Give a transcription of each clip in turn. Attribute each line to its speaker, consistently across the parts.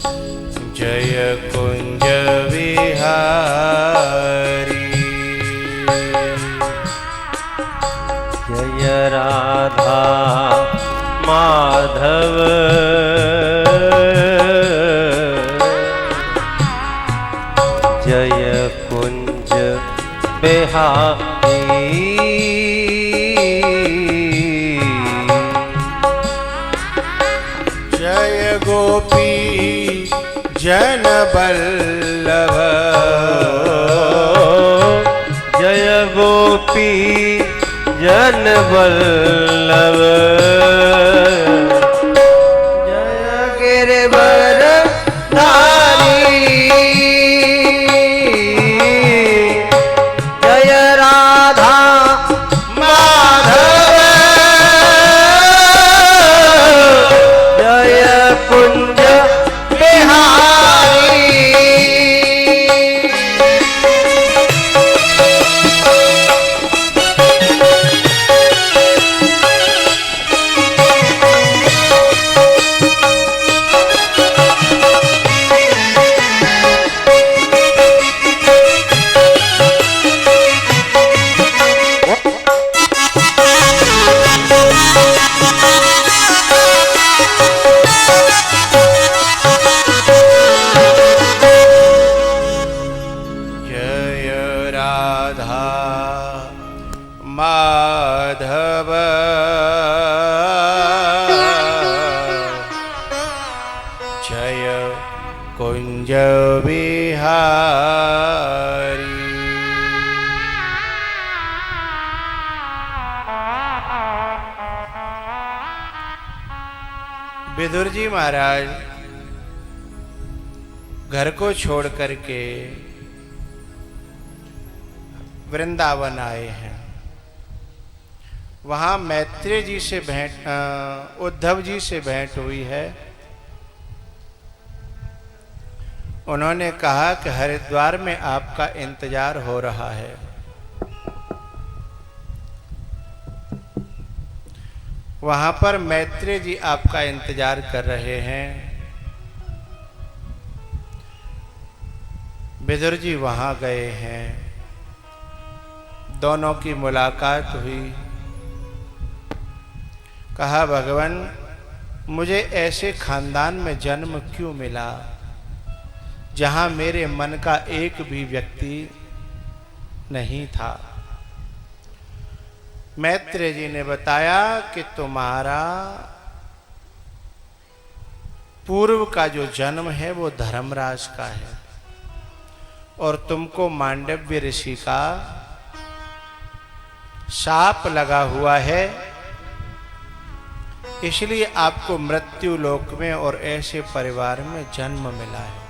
Speaker 1: जय कुंज विहारी।
Speaker 2: जय राधा माधव जय कुंज बिहारी।
Speaker 1: जय गोपी जन बल्लभ
Speaker 2: जय गोपी जन बल्लभ जय गिरवर धारी। जय राधा माधव जय कुंज बिहारी।
Speaker 1: माधव जय कुंज विहारी। विदुर जी महाराज घर को छोड़ करके वृंदावन आए हैं। वहां मैत्रेय जी से उद्धव जी से भेंट हुई है। उन्होंने कहा कि हरिद्वार में आपका इंतजार हो रहा है। वहां पर मैत्रेय जी आपका इंतजार कर रहे हैं। विदुर जी वहां गए हैं। दोनों की मुलाकात हुई। कहा भगवान मुझे ऐसे खानदान में जन्म क्यों मिला जहां मेरे मन का एक भी व्यक्ति नहीं था। मैत्रेय जी ने बताया कि तुम्हारा पूर्व का जो जन्म है वो धर्मराज का है और तुमको मांडव्य ऋषि का शाप लगा हुआ है, इसलिए आपको मृत्यु लोक में और ऐसे परिवार में जन्म मिला है।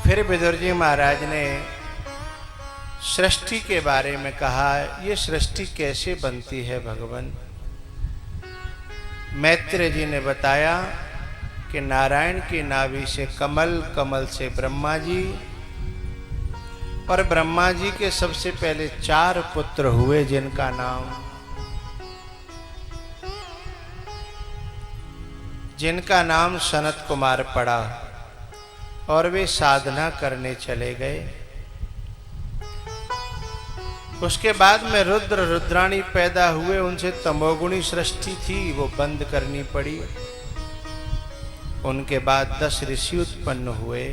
Speaker 1: फिर विदुर जी महाराज ने सृष्टि के बारे में कहा, ये सृष्टि कैसे बनती है भगवान। मैत्रेय जी ने बताया कि नारायण की नाभि से कमल, कमल से ब्रह्मा जी और ब्रह्मा जी के सबसे पहले 4 पुत्र हुए जिनका नाम सनत कुमार पड़ा और वे साधना करने चले गए। उसके बाद में रुद्र रुद्राणी पैदा हुए। उनसे तमोगुणी सृष्टि थी, वो बंद करनी पड़ी। उनके बाद 10 ऋषि उत्पन्न हुए,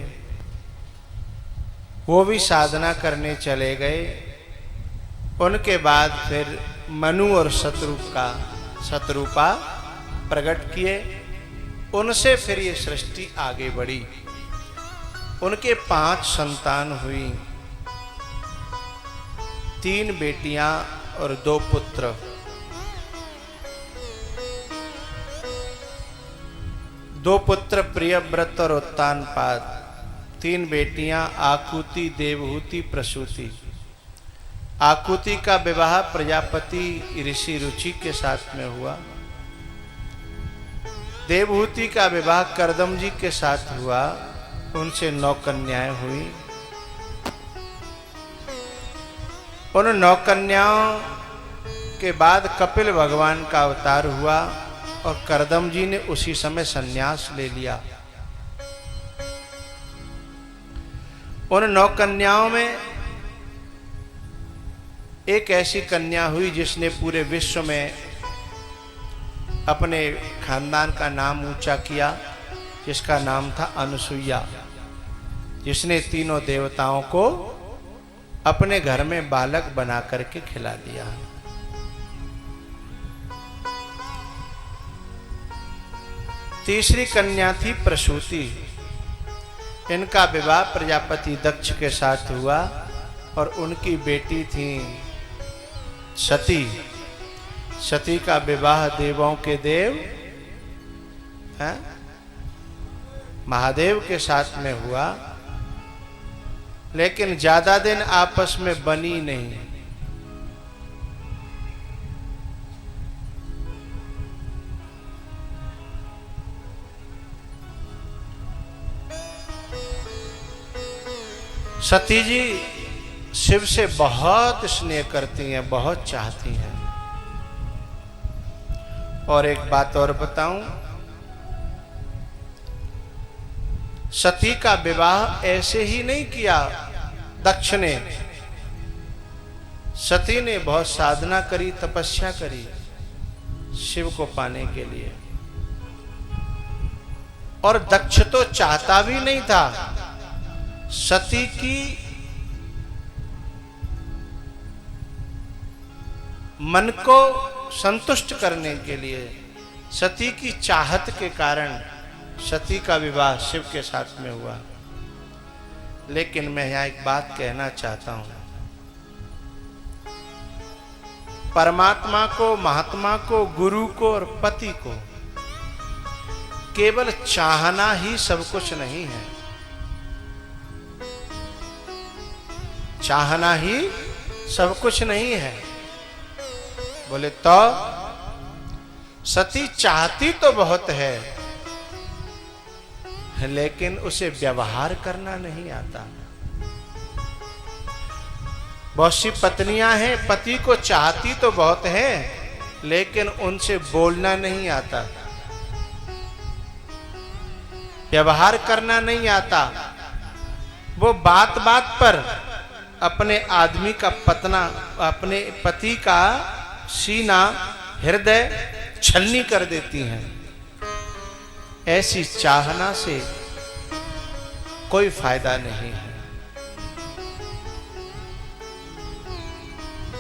Speaker 1: वो भी साधना करने चले गए। उनके बाद फिर मनु और शत्रुपा प्रकट किए। उनसे फिर ये सृष्टि आगे बढ़ी। उनके 5 संतान हुई, 3 बेटियां और 2 पुत्र। दो पुत्र प्रियव्रत और उत्तानपाद, 3 बेटियां आकुति, देवहूति, प्रसूति। आकुति का विवाह प्रजापति ऋषि रुचि के साथ में हुआ। देवहूति का विवाह करदम जी के साथ हुआ उनसे 9 कन्याएं हुई। उन 9 कन्याओं के बाद कपिल भगवान का अवतार हुआ और करदम जी ने उसी समय संन्यास ले लिया। उन 9 कन्याओं में एक ऐसी कन्या हुई जिसने पूरे विश्व में अपने खानदान का नाम ऊंचा किया, जिसका नाम था अनुसुईया, जिसने तीनों देवताओं को अपने घर में बालक बना करके खिला दिया। तीसरी कन्या थी प्रसूति। इनका विवाह प्रजापति दक्ष के साथ हुआ और उनकी बेटी थी सती। सती का विवाह देवों के देव महादेव के साथ में हुआ, लेकिन ज्यादा दिन आपस में बनी नहीं। सती जी शिव से बहुत स्नेह करती हैं, बहुत चाहती हैं। और एक बात और बताऊं, सती का विवाह ऐसे ही नहीं किया दक्ष ने। सती ने बहुत साधना करी, तपस्या करी शिव को पाने के लिए। और दक्ष तो चाहता भी नहीं था। सती की मन को संतुष्ट करने के लिए, सती की चाहत के कारण सती का विवाह शिव के साथ में हुआ। लेकिन मैं यहां एक बात कहना चाहता हूं, परमात्मा को, महात्मा को, गुरु को और पति को केवल चाहना ही सब कुछ नहीं है। चाहना ही सब कुछ नहीं है। बोले तो सती चाहती तो बहुत है, लेकिन उसे व्यवहार करना नहीं आता। बहुत सी पत्नियां हैं, पति को चाहती तो बहुत है, लेकिन उनसे बोलना नहीं आता, व्यवहार करना नहीं आता। वो बात बात पर अपने आदमी का पतना, अपने पति का सीना, हृदय छलनी कर देती हैं। ऐसी चाहना से कोई फायदा नहीं है।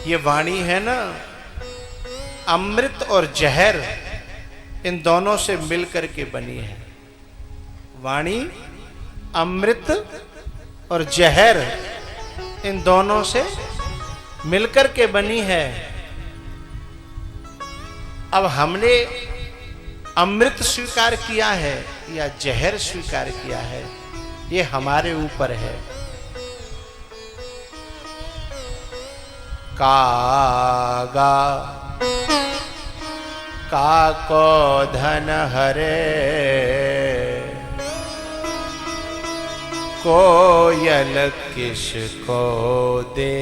Speaker 1: ये वाणी है ना, अमृत और जहर इन दोनों से मिलकर के बनी है। वाणी अमृत और जहर इन दोनों से मिलकर के बनी है। अब हमने अमृत स्वीकार किया है या जहर स्वीकार किया है, ये हमारे ऊपर है। कागा काको धन हरे, कोयल किसको दे।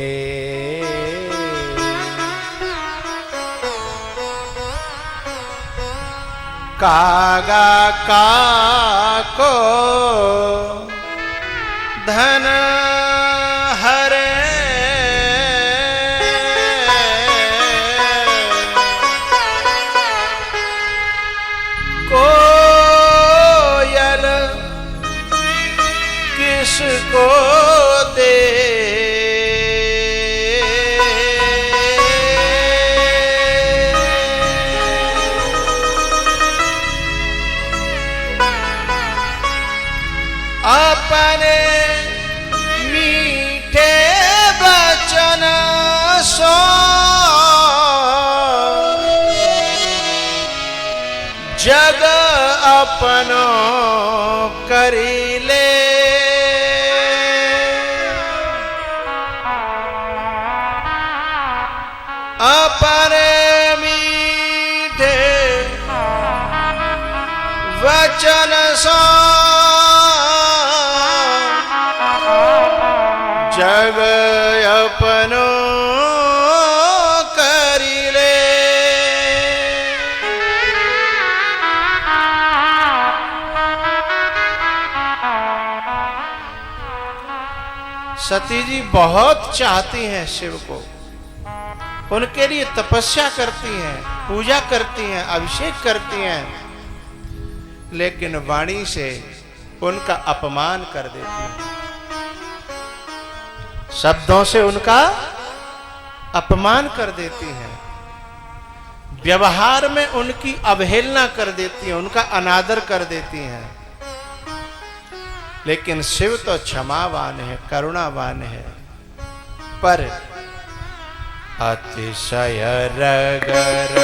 Speaker 1: कागा काको धन हरे, कोयल किसको दे। अपने मीठे वचन सो जग अपनो करी ले। अपने मीठे वचन सो रग अपनो करी ले। सती जी बहुत चाहती हैं शिव को, उनके लिए तपस्या करती हैं, पूजा करती हैं, अभिषेक करती हैं, लेकिन वाणी से उनका अपमान कर देती हैं, शब्दों से उनका अपमान कर देती हैं, व्यवहार में उनकी अवहेलना कर देती हैं, उनका अनादर कर देती हैं। लेकिन शिव तो क्षमावान है, करुणावान है, पर अतिशय रगर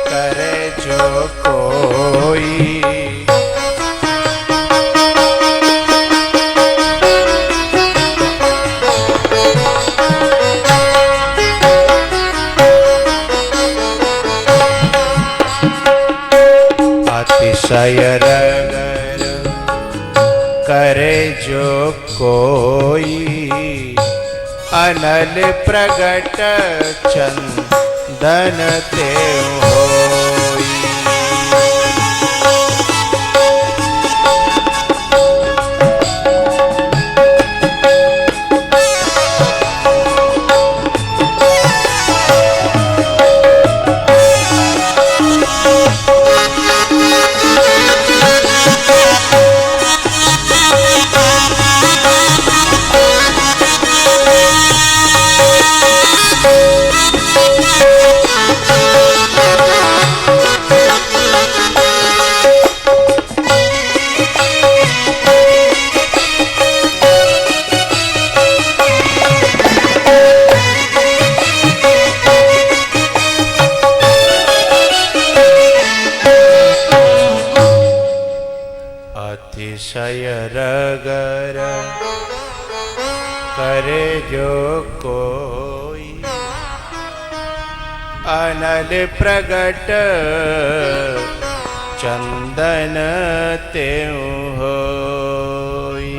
Speaker 1: करे जो कोई, अतिशय रगर करे जो कोई, अनल प्रगट चंदन ते होई। अतिशय रगर करे जो कोई, अनल प्रगट चंदन तेऊ होई।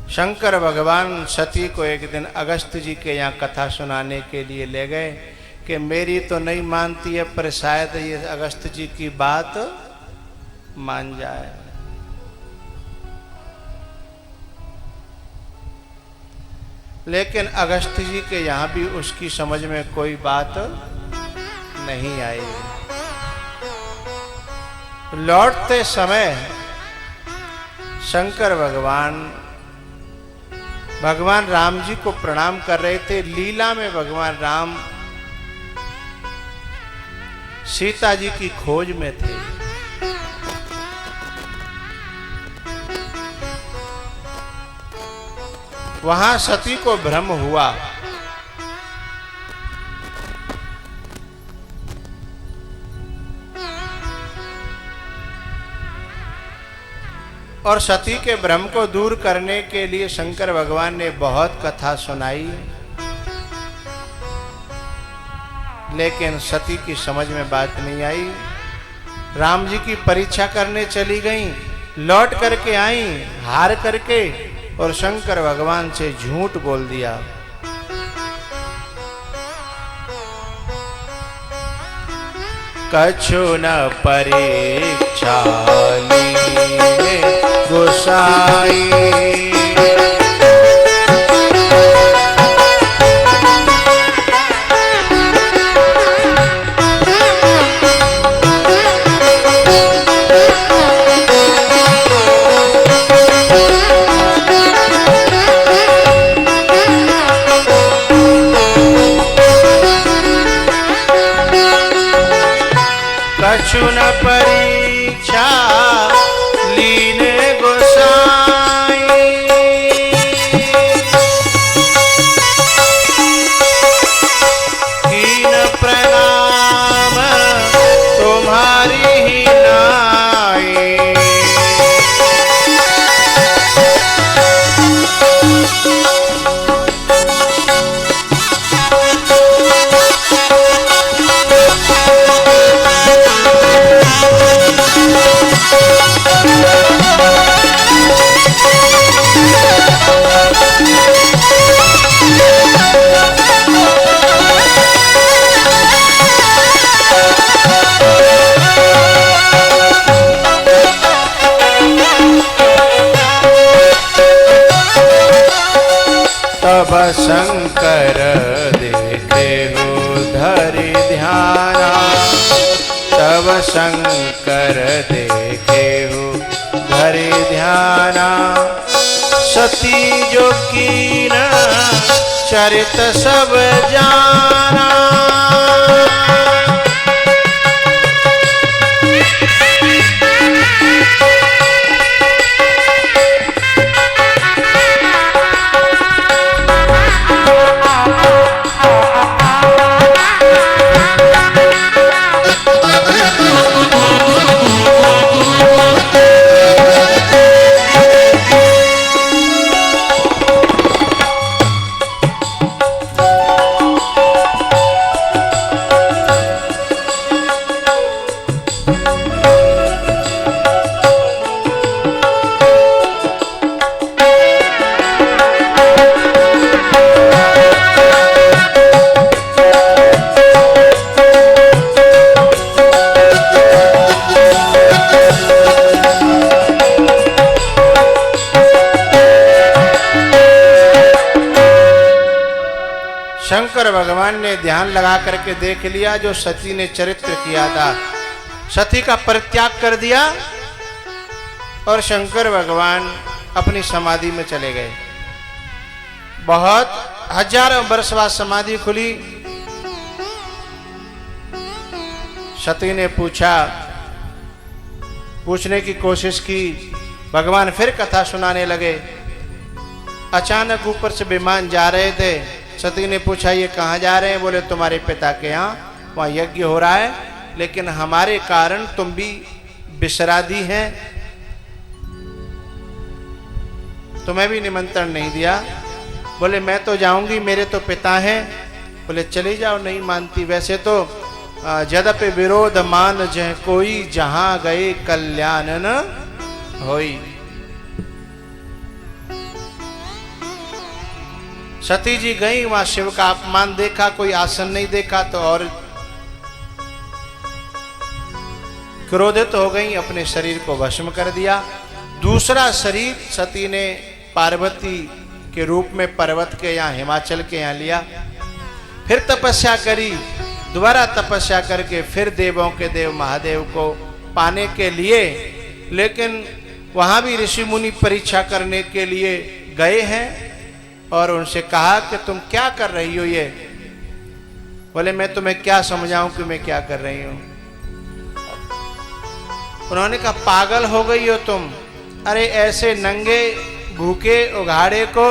Speaker 1: शंकर भगवान सती को एक दिन अगस्त जी के यहाँ कथा सुनाने के लिए ले गए कि मेरी तो नहीं मानती है, पर शायद ये अगस्त जी की बात मान जाए। लेकिन अगस्त जी के यहाँ भी उसकी समझ में कोई बात नहीं आई। लौटते समय शंकर भगवान राम जी को प्रणाम कर रहे थे। लीला में भगवान राम सीता जी की खोज में थे। वहां सती को भ्रम हुआ, और सती के भ्रम को दूर करने के लिए शंकर भगवान ने बहुत कथा सुनाई, लेकिन सती की समझ में बात नहीं आई। राम जी की परीक्षा करने चली गईं, लौट करके आई हार करके, और शंकर भगवान से झूठ बोल दिया। कछु न परीक्षा लीने गोसाई, कछु न परीक्षा लीने गोसाई, शंकर देखे हो धरि ध्याना, तब शंकर देखे हो धरि ध्याना। सती जो कीन चरित सब जाना, शंकर भगवान ने ध्यान लगा करके देख लिया जो सती ने चरित्र किया था, सती का परित्याग कर दिया और शंकर भगवान अपनी समाधि में चले गए। बहुत हजारों वर्ष बाद समाधि खुली। सती ने पूछने की कोशिश की, भगवान फिर कथा सुनाने लगे। अचानक ऊपर से विमान जा रहे थे। सती ने पूछा ये कहाँ जा रहे हैं? बोले तुम्हारे पिता के यहाँ, वहाँ यज्ञ हो रहा है, लेकिन हमारे कारण तुम भी विश्रादी हैं, तुम्हें भी निमंत्रण नहीं दिया। बोले मैं तो जाऊंगी, मेरे तो पिता हैं। बोले चली जाओ, नहीं मानती। वैसे तो जदपि विरोध मान जह कोई, जहां गए कल्याण न होई। सती जी गई, वहां शिव का अपमान देखा, कोई आसन नहीं देखा तो और क्रोधित हो गई, अपने शरीर को भस्म कर दिया। दूसरा शरीर सती ने पार्वती के रूप में पर्वत के यहाँ, हिमाचल के यहाँ लिया। फिर तपस्या करी, दोबारा तपस्या करके फिर देवों के देव महादेव को पाने के लिए, लेकिन वहां भी ऋषि मुनि परीक्षा करने के लिए गए हैं और उनसे कहा कि तुम क्या कर रही हो ये? बोले मैं तुम्हें क्या समझाऊं कि मैं क्या कर रही हूं। उन्होंने कहा पागल हो गई हो तुम, अरे ऐसे नंगे भूखे उघाड़े को,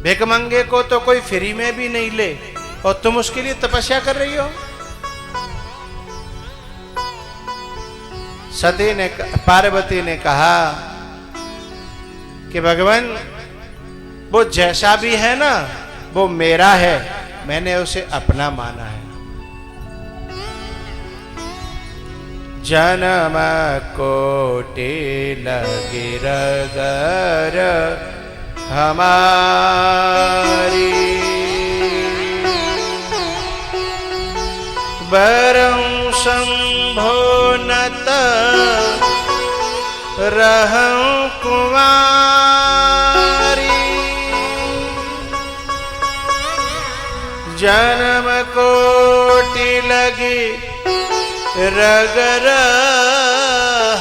Speaker 1: भिखमंगे को तो कोई फ्री में भी नहीं ले और तुम उसके लिए तपस्या कर रही हो। सती ने, पार्वती ने कहा कि भगवान वो जैसा भी है ना, वो मेरा है, मैंने उसे अपना माना है। जन्म कोटि लगी रगर हमारी, बरं शंभो नत रहं कुमारी। जन्म कोटि लगी रगर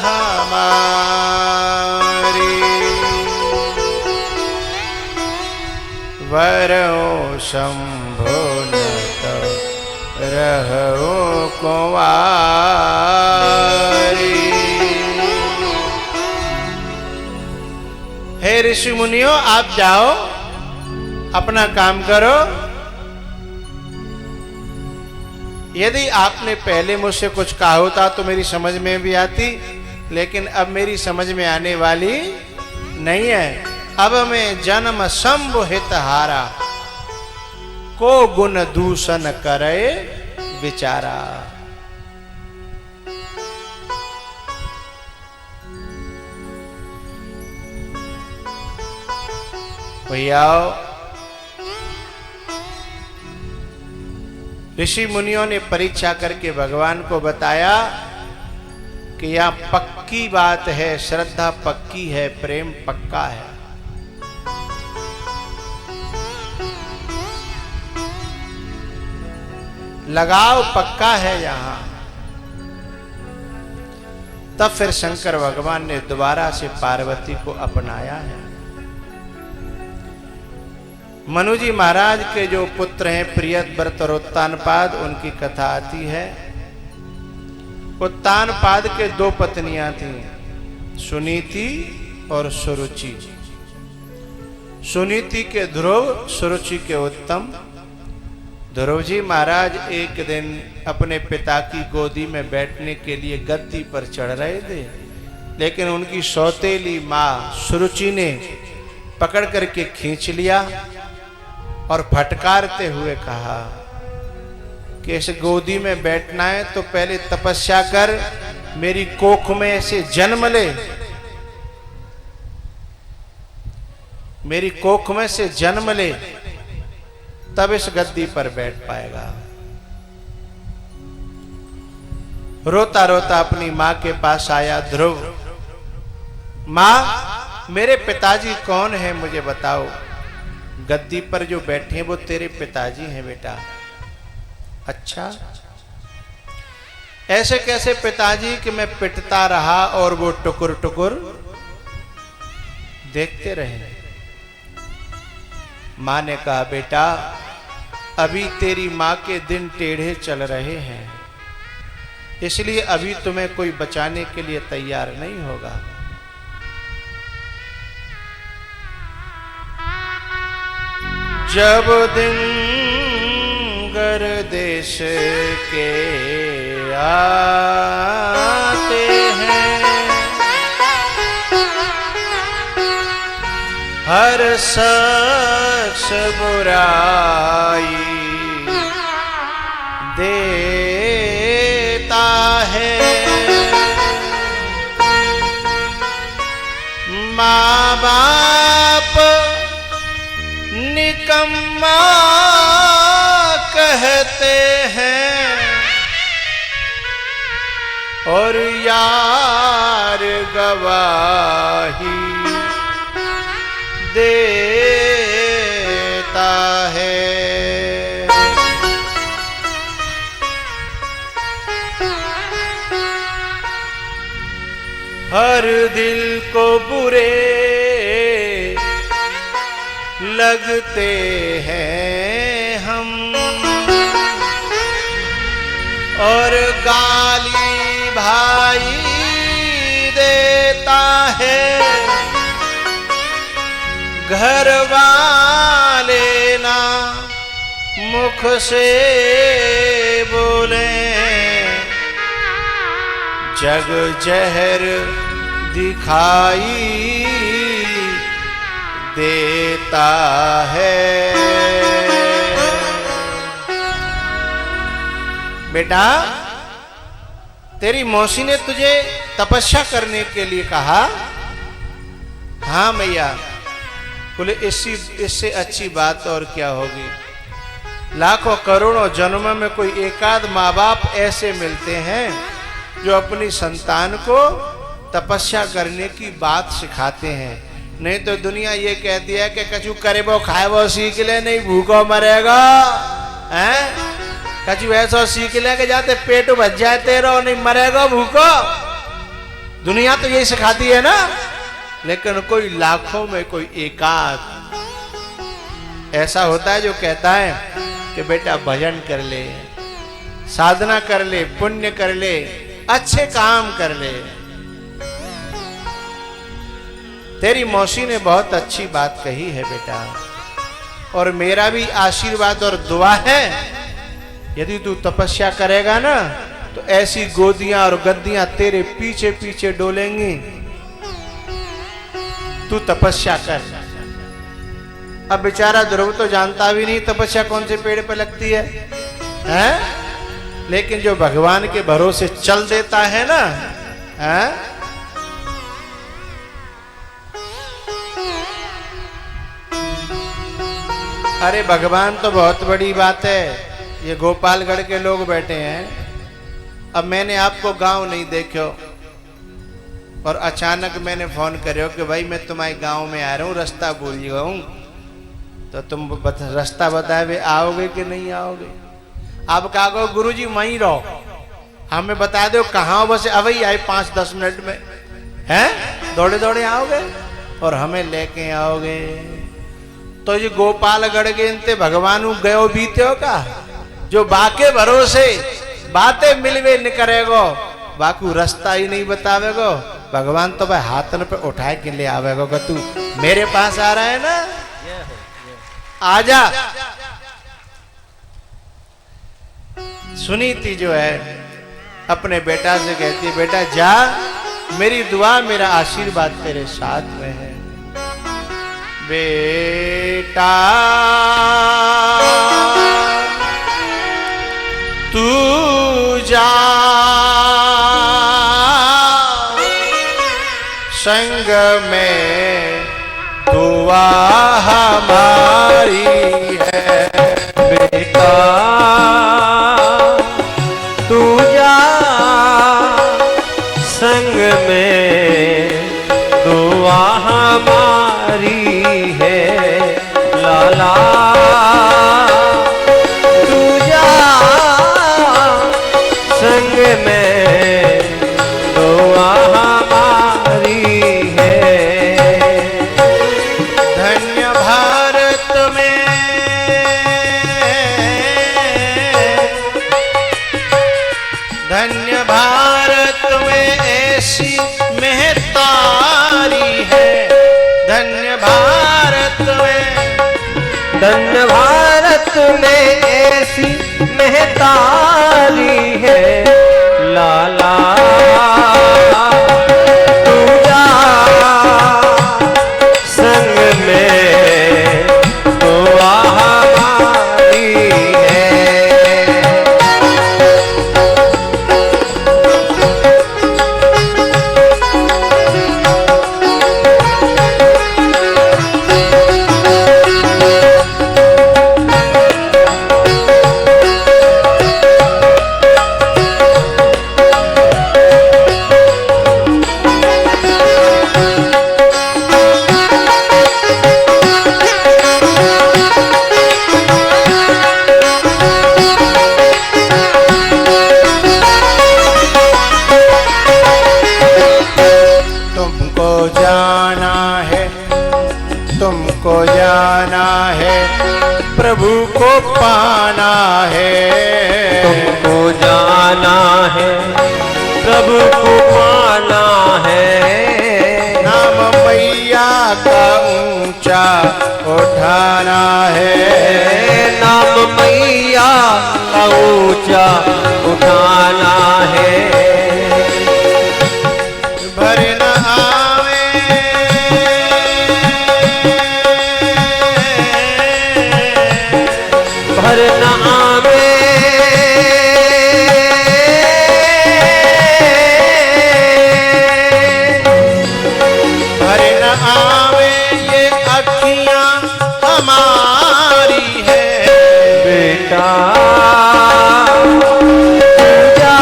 Speaker 1: हमारी, वरं शंभो नत रहो कुंवारी। हे ऋषि मुनियों, आप जाओ, अपना काम करो। यदि आपने पहले मुझसे कुछ कहा होता तो मेरी समझ में भी आती, लेकिन अब मेरी समझ में आने वाली नहीं है। अब मैं जन्म शंभु हित हारा, को गुण दूषण करे विचारा। भैया ऋषि मुनियों ने परीक्षा करके भगवान को बताया कि यह पक्की बात है, श्रद्धा पक्की है, प्रेम पक्का है। लगाव पक्का है यहां। तब फिर शंकर भगवान ने दोबारा से पार्वती को अपनाया है। मनु जी महाराज के जो पुत्र हैं प्रियव्रत और उत्तानपाद, उनकी कथा आती है। उत्तानपाद के दो पत्नियां थीं, सुनीति और सुरुचि। सुनीति के ध्रुव, सुरुचि के उत्तम। ध्रुव जी महाराज एक दिन अपने पिता की गोदी में बैठने के लिए गद्दी पर चढ़ रहे थे, लेकिन उनकी सौतेली मां सुरुचि ने पकड़ करके खींच लिया और फटकारते हुए कहा कि इस गोदी में बैठना है तो पहले तपस्या कर, मेरी कोख में से जन्म ले, मेरी कोख में से जन्म ले, तब इस गद्दी पर बैठ पाएगा। रोता रोता अपनी मां के पास आया ध्रुव। मां, मेरे पिताजी कौन है मुझे बताओ। गद्दी पर जो बैठे हैं वो तेरे पिताजी हैं बेटा। अच्छा, ऐसे कैसे पिताजी कि मैं पिटता रहा और वो टुकुर टुकुर देखते रहे। मां ने कहा बेटा, अभी तेरी मां के दिन टेढ़े चल रहे हैं, इसलिए अभी तुम्हें कोई बचाने के लिए तैयार नहीं होगा। जब दिन गर्देश के आते हैं, हर शख्स बुराई देता है। माँ बाप निकम्मा कहते हैं और यार गवाही देता है। हर दिल को बुरे लगते हैं हम और गाली भाई देता है। घर वाले ना मुख से बोले, जग जहर दिखाई देता है। बेटा, तेरी मौसी ने तुझे तपस्या करने के लिए कहा। हाँ मैया। बोले इससे अच्छी बात और क्या होगी। लाखों करोड़ों जन्मों में कोई एकाध माँ बाप ऐसे मिलते हैं जो अपनी संतान को तपस्या करने की बात सिखाते हैं। नहीं तो दुनिया ये कहती है कि कछु करे वो खाए वो सीख ले, नहीं भूखो मरेगा। हैं? कछु ऐसा सीख ले के जाते पेट भज जाए तेरा, नहीं मरेगा भूखो। दुनिया तो यही सिखाती है ना। लेकिन कोई लाखों में कोई एकाध ऐसा होता है जो कहता है कि बेटा भजन कर ले, साधना कर ले, पुण्य कर ले, अच्छे काम कर ले। तेरी मौसी ने बहुत अच्छी बात कही है बेटा, और मेरा भी आशीर्वाद और दुआ है, यदि तू तपस्या करेगा ना तो ऐसी गोदियां और गद्दियां तेरे पीछे पीछे डोलेंगी। तू तपस्या कर। अब बेचारा ध्रुव तो जानता भी नहीं तपस्या कौन से पेड़ पे लगती है, हैं? लेकिन जो भगवान के भरोसे चल देता है ना, हैं? अरे भगवान तो बहुत बड़ी बात है। ये गोपालगढ़ के लोग बैठे हैं। अब मैंने आपको गांव नहीं देखो और अचानक मैंने फोन करो कि भाई मैं तुम्हारे गांव में आ रहा हूँ, रास्ता भूल गया हूँ, तो तुम रास्ता बताए वे आओगे कि नहीं आओगे। अब कहा गो गुरु जी वहीं रहो, हमें बता दो कहाँ बस अभी आए 5-10 मिनट में हैं, दौड़े दौड़े आओगे और हमें लेके आओगे। तो ये गोपालगढ़ के इंते भगवान गयो बीते हो का, जो बाके भरोसे बातें मिलवे न करेगो, बाकू रास्ता ही नहीं बतावेगो, भगवान तो भाई हाथन पे उठाए के ले आवेगो कि तू मेरे पास आ रहा है ना, आजा। सुनीति जो है अपने बेटा से कहती है, बेटा जा, मेरी दुआ मेरा आशीर्वाद तेरे साथ में है। बेटा तू जा, संग में दुआ हमारी है।
Speaker 2: बेटा तू जा, संग में दुआ हमारी है। लाला तू जा, संग में दुआ हमारी है।
Speaker 1: धन्य भारत में, धन्य भारत में ऐसी महतारी है। धन्य भारत में,
Speaker 2: धन्य भारत में ऐसी महतारी है। लाला तू जा, संग में दुआ हमारी है।
Speaker 1: तुमको जाना है, तुमको जाना है, प्रभु को पाना है।
Speaker 2: तुमको जाना है, प्रभु को पाना है।
Speaker 1: नाम मैया का ऊंचा उठाना है।
Speaker 2: नाम मैया का ऊंचा उठाना है।
Speaker 1: भर न आवे
Speaker 2: भर न आवे
Speaker 1: भर न आवे ये अखियां हमारी है।
Speaker 2: बेटा तू जा,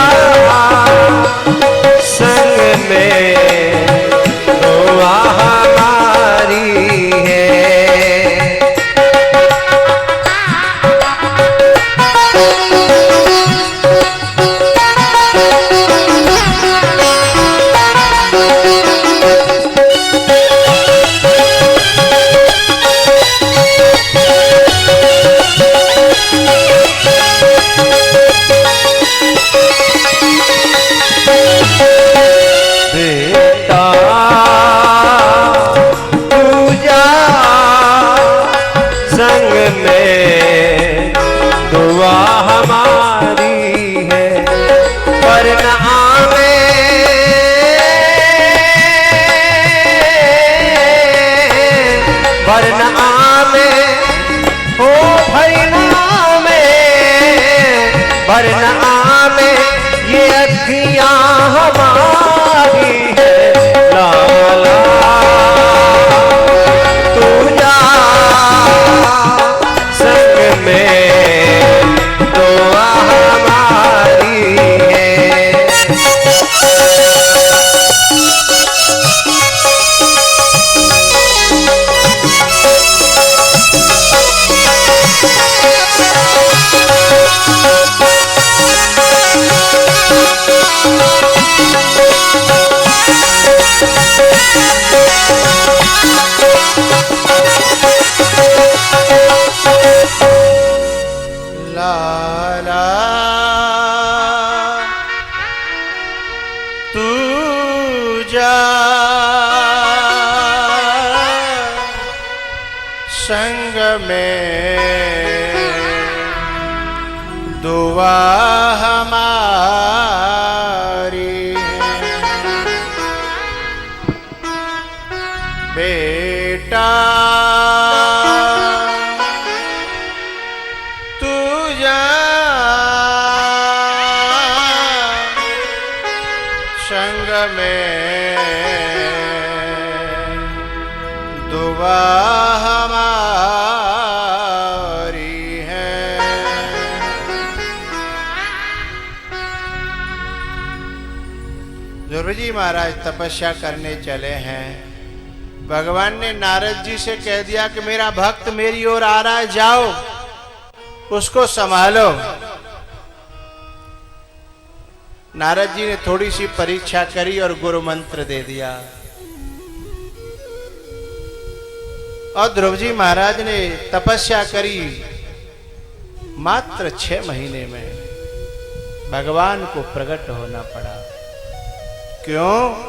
Speaker 2: संग में दुआ हमारी है। बेटा तू जा, संग में दुआ हमारी है। पर न आवे भर न आवे, ओ भर न आवे, भर न आवे ये अखियां हमारी है। लाला तू जा, संग में दुआ हमारी है।
Speaker 1: लाला तू जा संग में दुआ हमारी बेटा तू जा संग में दुआ हमारी है। ध्रुव जी महाराज तपस्या करने चले हैं। भगवान ने नारद जी से कह दिया कि मेरा भक्त मेरी ओर आ रहा है, जाओ उसको संभालो। नारद जी ने थोड़ी सी परीक्षा करी और गुरु मंत्र दे दिया। और ध्रुव जी महाराज ने तपस्या करी। मात्र 6 महीने में भगवान को प्रकट होना पड़ा। क्यों?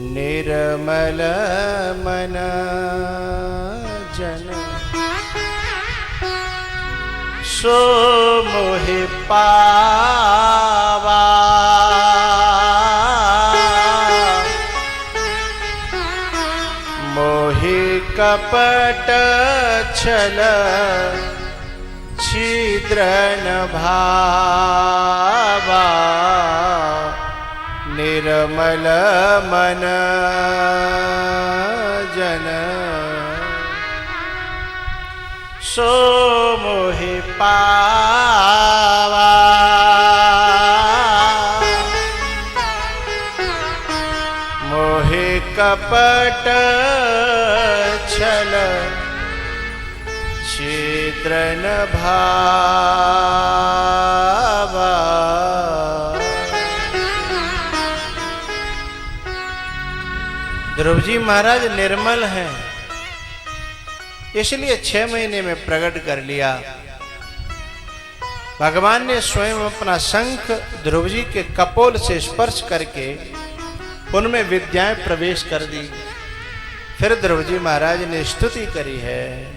Speaker 1: निर्मल मन जन सो मोहि पावा, मोहि कपट छल छिद्र न भावा, निर्मल मन जन सो मोहि पावा, मोहि कपट छल छिद्र न भावा। ध्रुव जी महाराज निर्मल हैं, इसलिए 6 महीने में प्रकट कर लिया। भगवान ने स्वयं अपना शंख ध्रुव जी के कपोल से स्पर्श करके उनमें विद्याएं प्रवेश कर दी। फिर ध्रुव जी महाराज ने स्तुति करी है।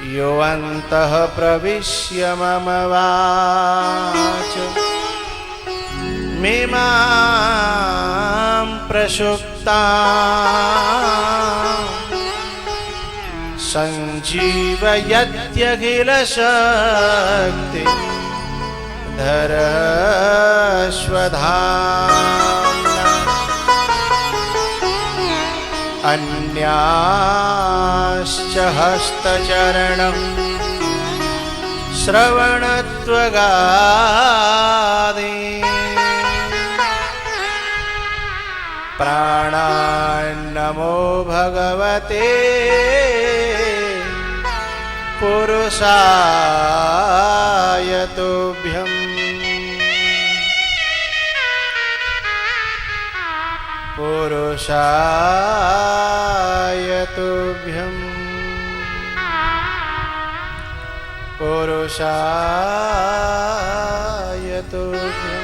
Speaker 1: यो अंतः प्रविश्य मम वाच मेमां प्रसुप्ता संजीवयत्यखिल शक्ति धरस्वधाम्ना अन्याश्च हस्तचरणं श्रवणत्वगादीन् प्राणान्नमो भगवते पुरुषाय तुभ्यम्। पुरुषाय तुभ्यम्, पुरुषाय तुभ्यम्।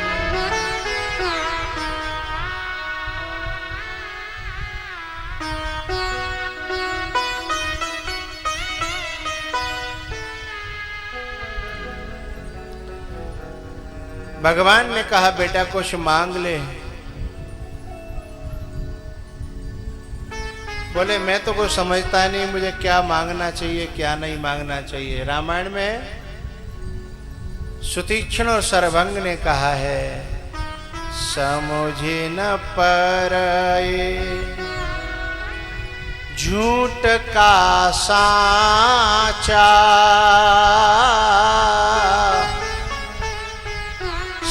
Speaker 1: भगवान ने कहा बेटा कुछ मांग ले। बोले मैं तो कुछ समझता नहीं, मुझे क्या मांगना चाहिए क्या नहीं मांगना चाहिए। रामायण में सुतीक्ष्ण और सरभंग ने कहा है, समझे न परए झूठ का साचा,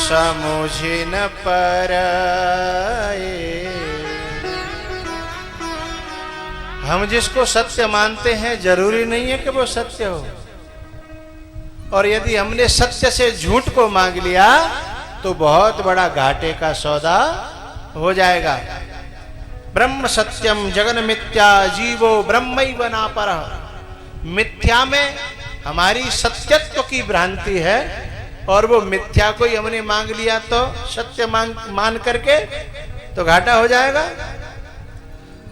Speaker 1: समझे न परए। हम जिसको सत्य मानते हैं जरूरी नहीं है कि वो सत्य हो, और यदि हमने सत्य से झूठ को मांग लिया तो बहुत बड़ा घाटे का सौदा हो जाएगा। ब्रह्म सत्यम जगन मिथ्या जीवो ब्रह्मैव नापरः। मिथ्या में हमारी सत्यत्व की भ्रांति है और वो मिथ्या को ही हमने मांग लिया तो सत्य मान करके तो घाटा हो जाएगा।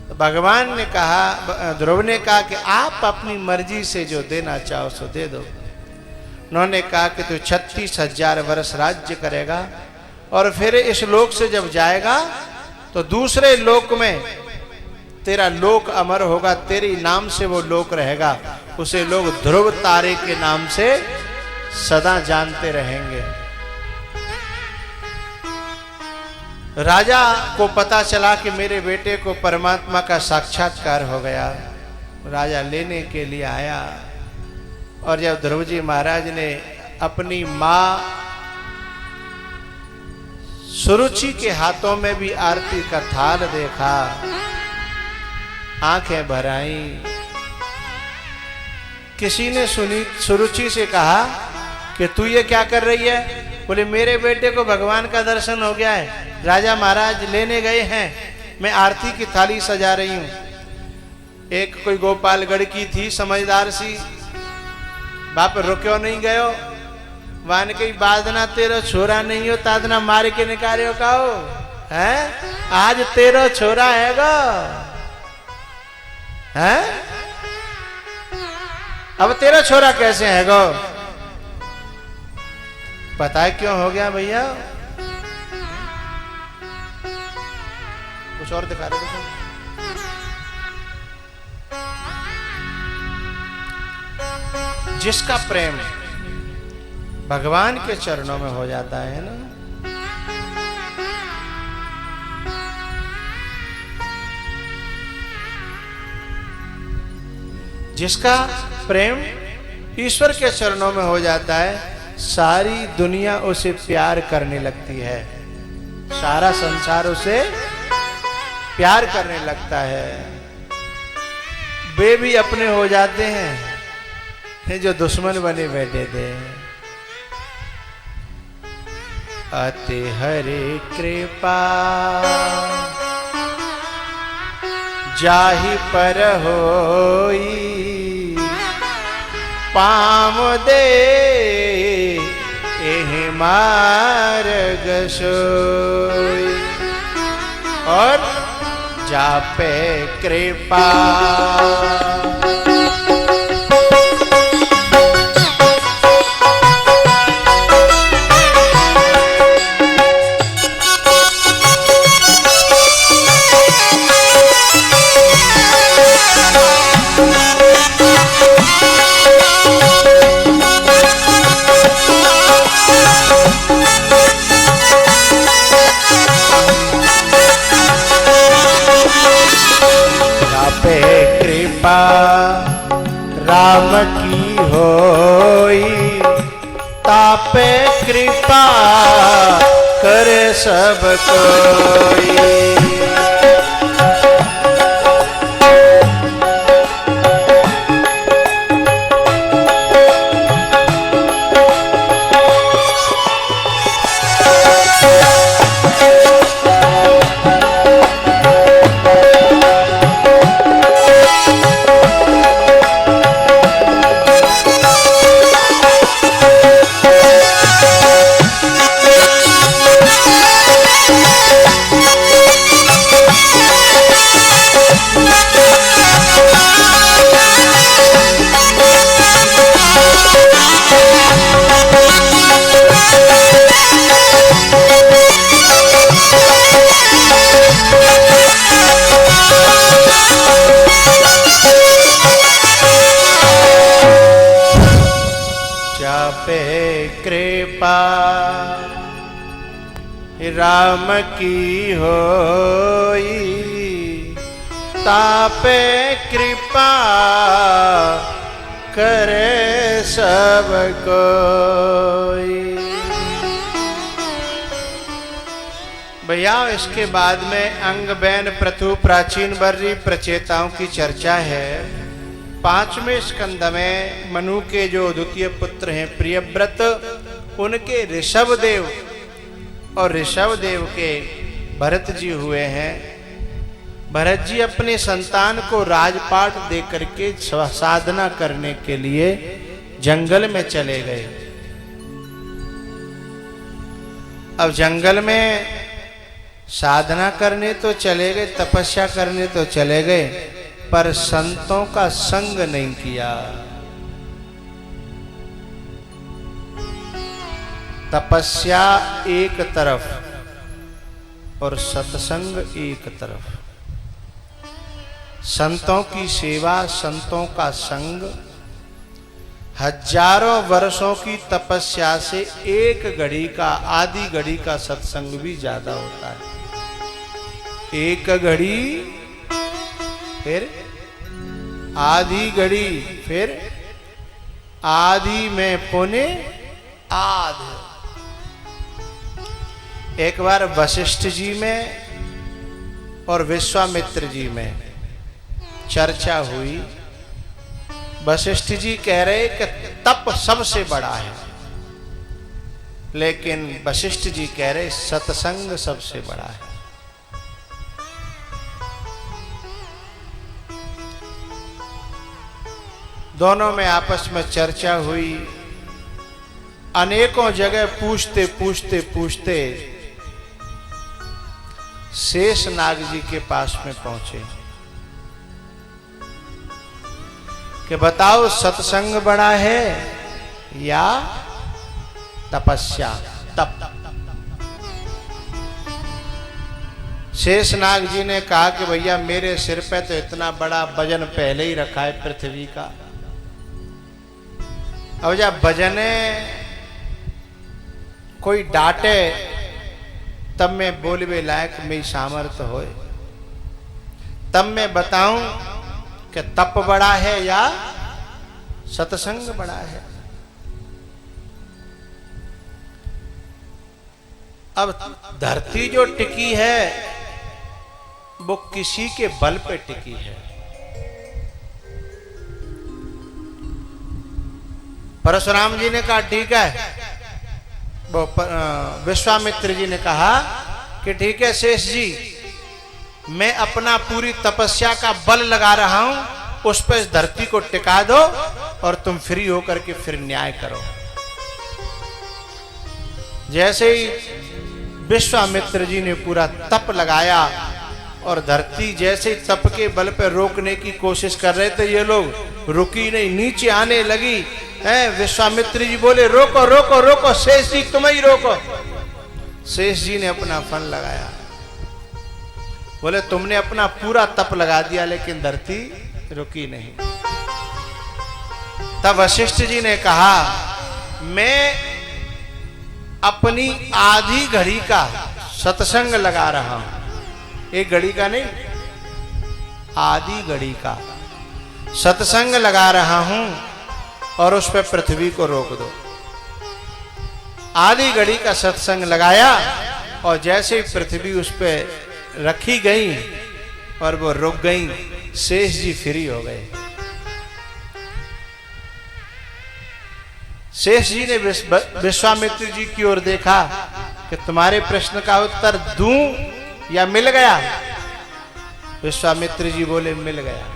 Speaker 1: तो भगवान ने कहा, ध्रुव ने कहा कि आप अपनी मर्जी से जो देना चाहो सो दे दो। उन्होंने कहा कि तू 36,000 वर्ष राज्य करेगा और फिर इस लोक से जब जाएगा तो दूसरे लोक में तेरा लोक अमर होगा, तेरे नाम से वो लोक रहेगा, उसे लोग ध्रुव तारे के नाम से सदा जानते रहेंगे। राजा को पता चला कि मेरे बेटे को परमात्मा का साक्षात्कार हो गया। राजा लेने के लिए आया और जब ध्रुव जी महाराज ने अपनी मां सुरुचि के हाथों में भी आरती का थाल देखा, आंखें भर आईं। किसी ने सुनी सुरुचि से कहा कि तू ये क्या कर रही है? बोले मेरे बेटे को भगवान का दर्शन हो गया है, राजा महाराज लेने गए हैं, मैं आरती की थाली सजा रही हूं। एक कोई गोपालगढ़ की थी समझदार सी, बाप रुक्यो नहीं गयो, वान कई बादना तेरो छोरा नहीं हो तादना मार के निकालो काओ है, आज तेरो छोरा है गो है, अब तेरा छोरा कैसे है गो? पता है क्यों हो गया भैया? कुछ और दिखा रहे थे। जिसका प्रेम भगवान के चरणों में हो जाता है ना, जिसका प्रेम ईश्वर के चरणों में हो जाता है, सारी दुनिया उसे प्यार करने लगती है, सारा संसार उसे प्यार करने लगता है। वे भी अपने हो जाते हैं जो दुश्मन बने बैठे थे। अति हरि कृपा जाहि पर होई, पाम दे एहि मार्ग सोई, और जापे कृपा। राम की होई, तापे कृपा करे सब कोई। राम की होई, तापे कृपा करे सब कोई। भैया इसके बाद में अंग बैन प्रथु प्राचीन वर्री प्रचेताओं की चर्चा है। 5वें स्कंद में मनु के जो द्वितीय पुत्र हैं प्रियव्रत, उनके ऋषभदेव और ऋषभदेव के भरत जी हुए हैं। भरत जी अपने संतान को राजपाट दे करके साधना करने के लिए जंगल में चले गए। अब जंगल में साधना करने तो चले गए, तपस्या करने तो चले गए, पर संतों का संग नहीं किया। तपस्या एक तरफ और सत्संग एक तरफ। संतों की सेवा, संतों का संग, हजारों वर्षों की तपस्या से एक घड़ी का, आधी घड़ी का सत्संग भी ज्यादा होता है। एक घड़ी, फिर आधी घड़ी, फिर आधी में पौने आध। एक बार वशिष्ठ जी में और विश्वामित्र जी में चर्चा हुई। वशिष्ठ जी कह रहे कि तप सबसे बड़ा है, लेकिन वशिष्ठ जी कह रहे सत्संग सबसे बड़ा है। दोनों में आपस में चर्चा हुई। अनेकों जगह पूछते पूछते पूछते शेषनाग जी के पास में पहुंचे कि बताओ सत्संग बड़ा है या तपस्या, तप। शेषनाग जी ने कहा कि भैया मेरे सिर पे तो इतना बड़ा वजन पहले ही रखा है पृथ्वी का। अब जब वजने कोई डांटे तब मैं बोलवे लायक मेरी सामर्थ्य होए, तब मैं बताऊं कि तप बड़ा है या सत्संग बड़ा है। अब धरती जो टिकी है वो किसी के बल पे टिकी है। परशुराम जी ने कहा ठीक है, वो विश्वामित्र जी ने कहा कि ठीक है शेष जी, मैं अपना पूरी तपस्या का बल लगा रहा हूं, उस पर इस धरती को टिका दो और तुम फ्री होकर के फिर न्याय करो। जैसे ही विश्वामित्र जी ने पूरा तप लगाया और धरती जैसे तप के बल पर रोकने की कोशिश कर रहे थे, ये लोग रुकी नहीं, नीचे आने लगी। विश्वामित्र जी बोले रोको रोको रोको, शेष जी तुम ही रोको। शेष जी ने अपना फन लगाया, बोले तुमने अपना पूरा तप लगा दिया लेकिन धरती रुकी नहीं। तब वशिष्ठ जी ने कहा मैं अपनी आधी घड़ी का सत्संग लगा रहा हूं, एक घड़ी का नहीं, आधी घड़ी का सत्संग लगा रहा हूं और उस पर पृथ्वी को रोक दो। आधी घड़ी का सत्संग लगाया और जैसे ही पृथ्वी उस पर रखी गई और वो रुक गई, शेष जी फ्री हो गए। शेष जी ने विश्वामित्र जी की ओर देखा कि तुम्हारे प्रश्न का उत्तर दूं या मिल गया? विश्वामित्र जी बोले मिल गया।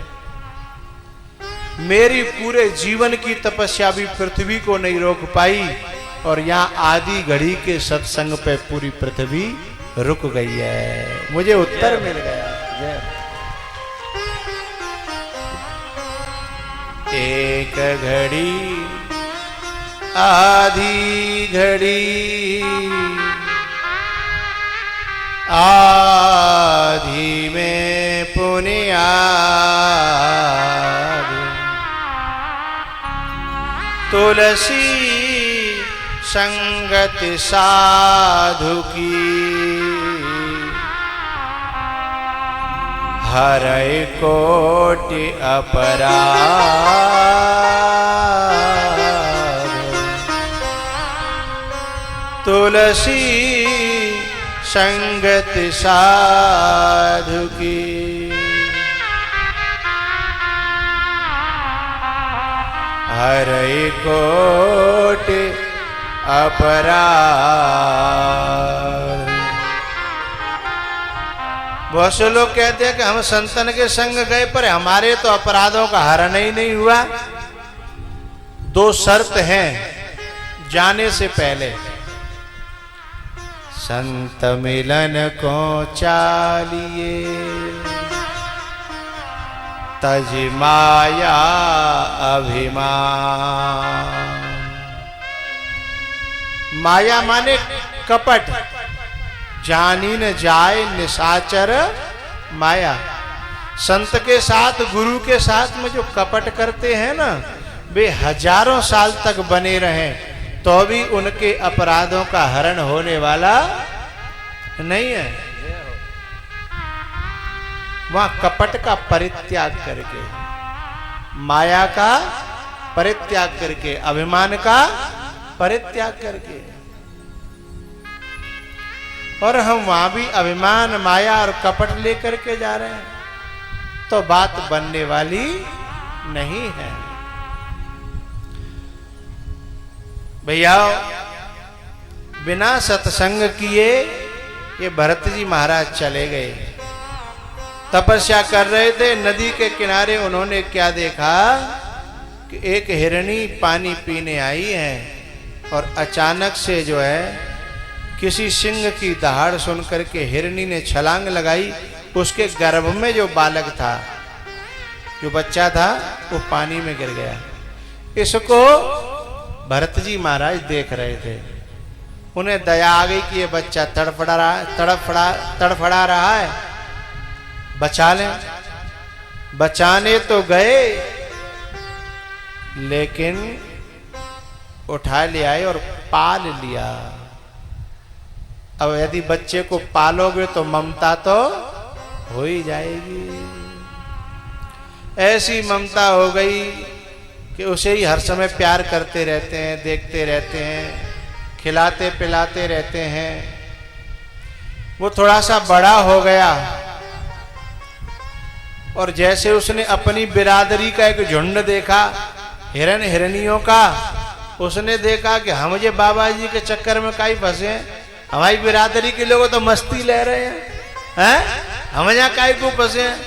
Speaker 1: मेरी पूरे जीवन की तपस्या भी पृथ्वी को नहीं रोक पाई और यहाँ आधी घड़ी के सत्संग पे पूरी पृथ्वी रुक गई है। मुझे उत्तर मिल गया। एक घड़ी आधी घड़ी, आधी में पुण्य तुलसी संगत साधु की, हरै कोटि अपराध। तुलसी संगत साधु की, हरै कोटि अपराध। बहुत से लोग कहते हैं कि हम संतन के संग गए पर हमारे तो अपराधों का हरण ही नहीं हुआ। 2 शर्त हैं जाने से पहले। संत मिलन को चालिए तज माया अभिमान। माया माने कपट, जानी न जाए निशाचर माया। संत के साथ गुरु के साथ में जो कपट करते हैं ना, वे हजारों साल तक बने रहें तो भी उनके अपराधों का हरण होने वाला नहीं है। वहां कपट का परित्याग करके, माया का परित्याग करके, अभिमान का परित्याग करके, और हम वहां भी अभिमान, माया और कपट लेकर के जा रहे हैं तो बात बनने वाली नहीं है। भैया बिना सत्संग किए ये भरत जी महाराज चले गए, तपस्या कर रहे थे। नदी के किनारे उन्होंने क्या देखा कि एक हिरनी पानी पीने आई है और अचानक से जो है किसी सिंह की दहाड़ सुन करके हिरनी ने छलांग लगाई। उसके गर्भ में जो बालक था, जो बच्चा था, वो पानी में गिर गया। इसको भरत जी महाराज देख रहे थे। उन्हें दया आ गई कि ये बच्चा तड़फड़ा रहा है, बचा लें। बचाने तो गए लेकिन उठा ले आए और पाल लिया। अब यदि बच्चे को पालोगे तो ममता तो हो ही जाएगी। ऐसी ममता हो गई कि उसे ही हर समय प्यार करते रहते हैं, देखते रहते हैं, खिलाते पिलाते रहते हैं। वो थोड़ा सा बड़ा हो गया और जैसे उसने अपनी बिरादरी का एक झुंड देखा, हिरन हिरनियों का, उसने देखा कि हम ये बाबा जी के चक्कर में काई फंसे हैं, हमारी बिरादरी के लोग तो मस्ती ले रहे हैं, हम यहाँ काई को फंसे हैं।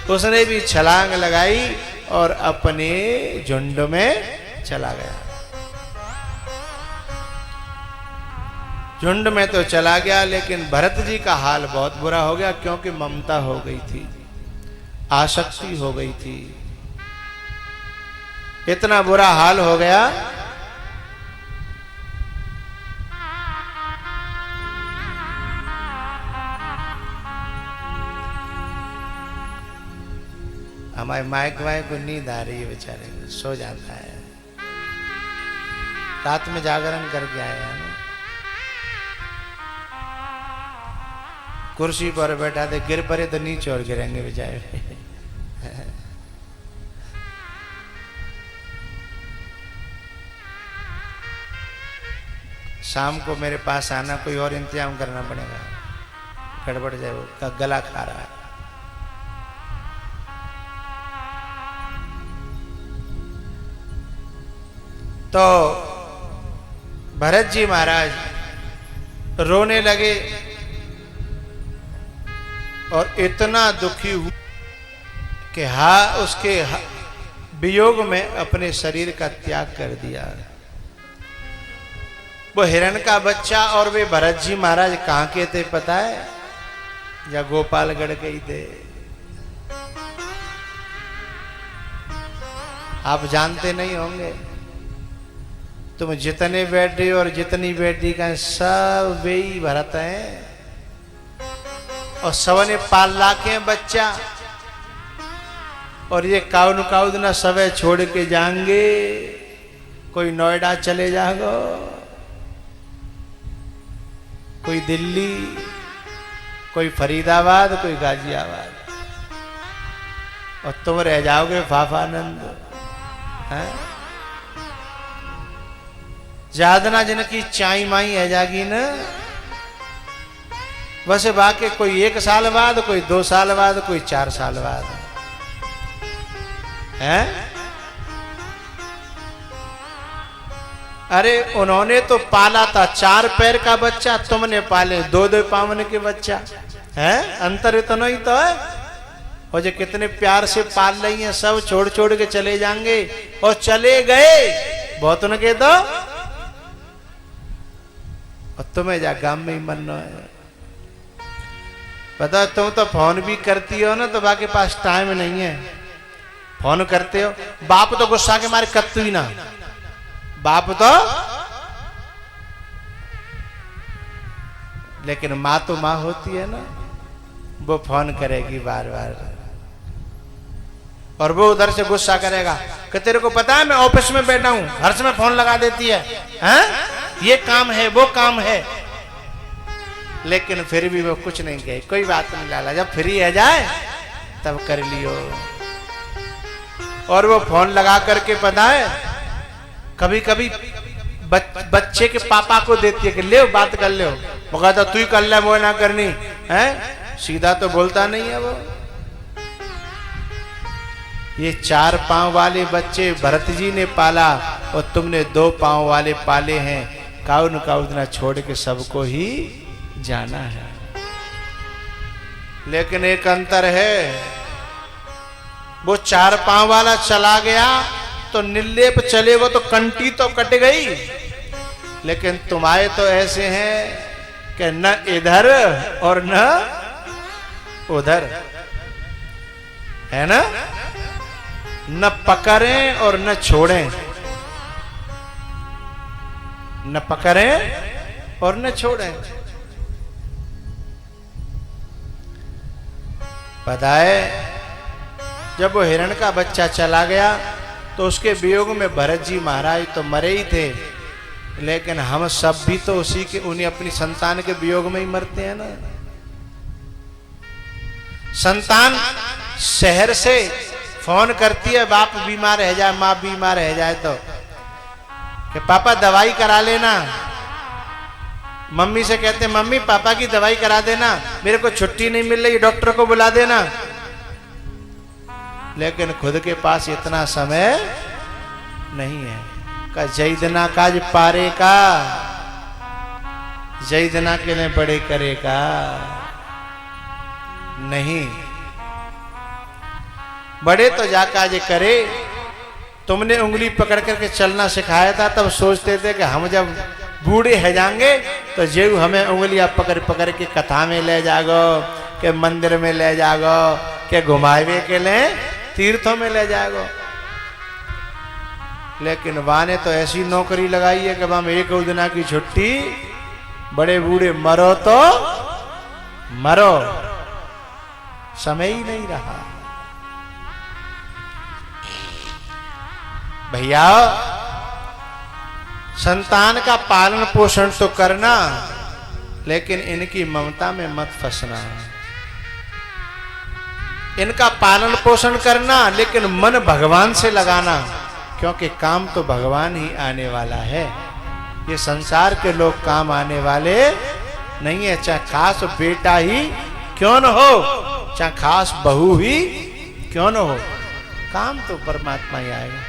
Speaker 1: उसने भी छलांग लगाई और अपने झुंड में चला गया। झुंड में तो चला गया लेकिन भरत जी का हाल बहुत बुरा हो गया, क्योंकि ममता हो गई थी, आसक्ति हो गई थी। इतना बुरा हाल हो गया हमारे माइक वाइक को नींद आ रही है, बेचारे सो जाता है। रात में जागरण करके आए हैं ना, कुर्सी पर बैठा थे, गिर पड़े तो नीचे और गिरेंगे बेचारे। शाम को मेरे पास आना, कोई और इंतजाम करना पड़ेगा, गड़बड़ जाए, वो गला खा रहा है। तो भरत जी महाराज रोने लगे और इतना दुखी हुए कि उसके वियोग में अपने शरीर का त्याग कर दिया। वो हिरण का बच्चा और वे भरत जी महाराज कहाँ के थे पता है? या गोपालगढ़ के ही थे। आप जानते नहीं होंगे। तुम जितने बेटे और जितनी बेटी का सब वे ही भरत हैं, और सब ने पाल लाके बच्चा, और ये काउन काउद ना सब छोड़ के जाएंगे। कोई नोएडा चले जाओ, कोई दिल्ली, कोई फरीदाबाद, कोई गाजियाबाद, और तुम रह जाओगे फाफानंद। हैं? ज्यादा जिनकी चाई माई है जागी ना, बस बाकी कोई 1 साल बाद, कोई 2 साल बाद, कोई 4 साल बाद है। अरे उन्होंने तो पाला था 4 पैर का बच्चा, तुमने पाले 2-2 पावन के बच्चा है, अंतर इतना ही तो है। और जो कितने प्यार से पाल रही हैं, सब छोड़ छोड़ के चले जाएंगे और चले गए बहुत उनके तो, और तुम्हें जा गांव में ही मन है। पता तुम तो फोन भी करती हो ना, तो बाकी पास टाइम नहीं है। फोन करते हो, बाप तो गुस्सा के मारे कत्तू ही ना, बाप तो, लेकिन माँ तो माँ होती है ना, वो फोन करेगी बार बार, और वो उधर से गुस्सा करेगा कि तेरे को पता है मैं ऑफिस में बैठा हूं, हर समय फोन लगा देती है, हैं? ये काम है वो काम है, लेकिन फिर भी वो कुछ नहीं कहे, कोई बात नहीं लाला, जब फ्री है जाए तब कर लियो। और वो फोन लगा करके पता है कभी कभी बच्चे के पापा को देती है कि ले बात कर लो, वो कहता तू ही कर ले, वो ना करनी है, सीधा तो बोलता नहीं है वो। ये 4 पांव वाले बच्चे भरत जी ने पाला और तुमने 2 पांव वाले पाले हैं, काउन काउन छोड़ के सबको ही जाना है। लेकिन एक अंतर है, वो 4 पांव वाला चला गया तो निर्लेप चले, वो तो कंटी तो कट गई, लेकिन तुम्हारे तो ऐसे हैं कि न इधर और न उधर, है ना, न पकड़ें और न छोड़ें, न पकड़ें और न छोड़ें। पता है जब वो हिरण का बच्चा चला गया तो उसके वियोग में भरत जी महाराज तो मरे ही थे, लेकिन हम सब भी तो उसी के, उन्हें अपनी संतान के वियोग में ही मरते हैं ना। संतान शहर से फोन करती है, बाप बीमार रह जाए, माँ बीमार रह जाए तो कि पापा दवाई करा लेना, मम्मी से कहते हैं मम्मी पापा की दवाई करा देना, मेरे को छुट्टी नहीं मिल रही, डॉक्टर को बुला देना। लेकिन खुद के पास इतना समय नहीं है। का जैदना काज पारे का, जैदना के लिए बड़े करेगा नहीं, बड़े तो जाकाज करे। तुमने उंगली पकड़ करके चलना सिखाया था, तब सोचते थे कि हम जब बूढ़े है जाएंगे तो जेऊ हमें उंगलियां पकड़ पकड़ के कथा में ले जागो, के मंदिर में ले जागो, के घुमावे के लिए तीर्थों में ले जागो। लेकिन वाने तो ऐसी नौकरी लगाई है कि हम 1 दिन की छुट्टी, बड़े बूढ़े मरो तो मरो, समय ही नहीं रहा। भैया संतान का पालन पोषण तो करना, लेकिन इनकी ममता में मत फंसना। इनका पालन पोषण करना, लेकिन मन भगवान से लगाना, क्योंकि काम तो भगवान ही आने वाला है। ये संसार के लोग काम आने वाले नहीं है, चाहे खास बेटा ही क्यों न हो, चाहे खास बहू ही क्यों न हो, काम तो परमात्मा ही आएगा।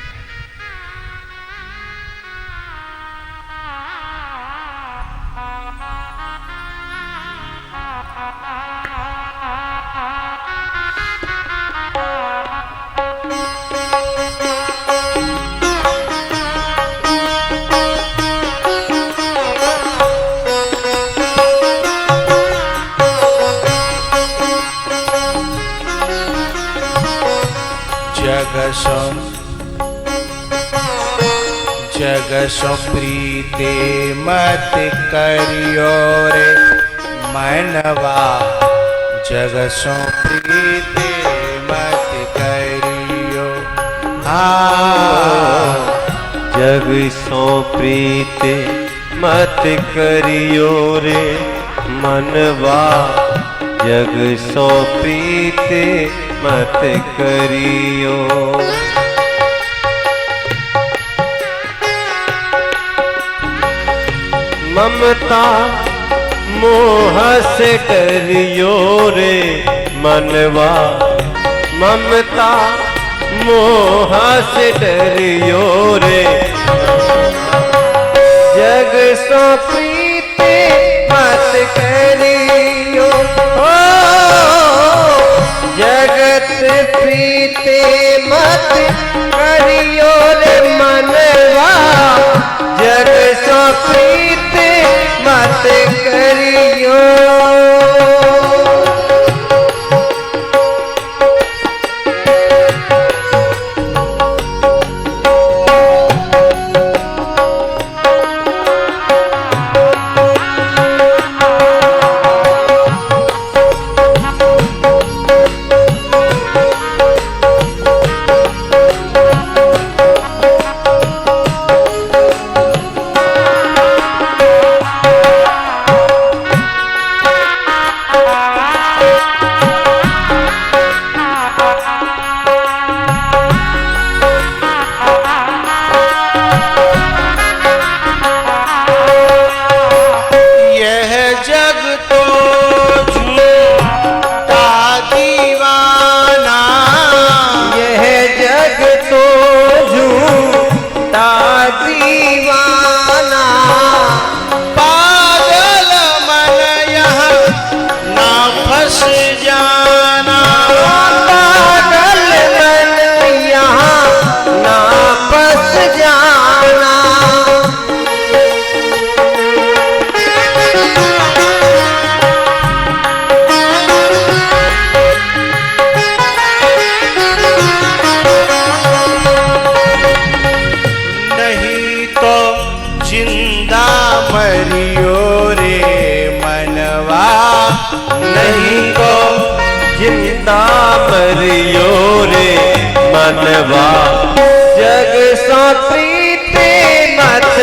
Speaker 1: जग सो प्रीते मत करियो रे मनवा, जग सो प्रीते मत करियो।
Speaker 2: जग सो प्रीते मत करियो रे मनवा, जग सो प्रीते मत करियो। ममता मोह से डरियो रे मनवा, ममता मोह से डरियो रे, जग सो प्रीते मत करियो। जगत प्रीते मत करियो रे मनवा, जग सो प्रीते मत करियो। मरियो रे मनवा, जग सो प्रीते मत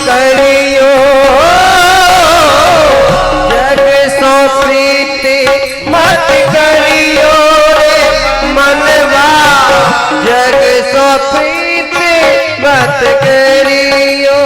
Speaker 2: करियो, जग सो प्रीते मत करियो रे मनवा, जग सो प्रीते मत करियो।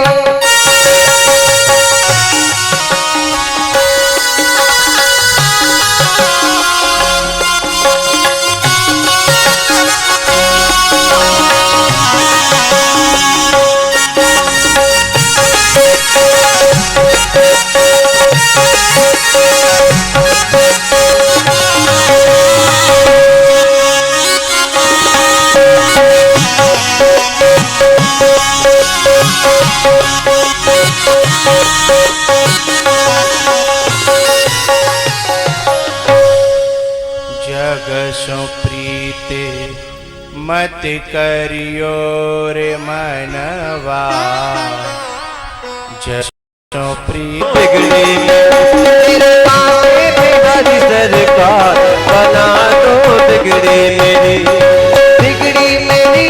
Speaker 1: जग सो प्रीते मत करियो रे मनवा, जग सो प्रीते
Speaker 2: बिगड़ी मेरी सरकार बना दो, बिगड़ी मेरी, बिगड़ी मेरी,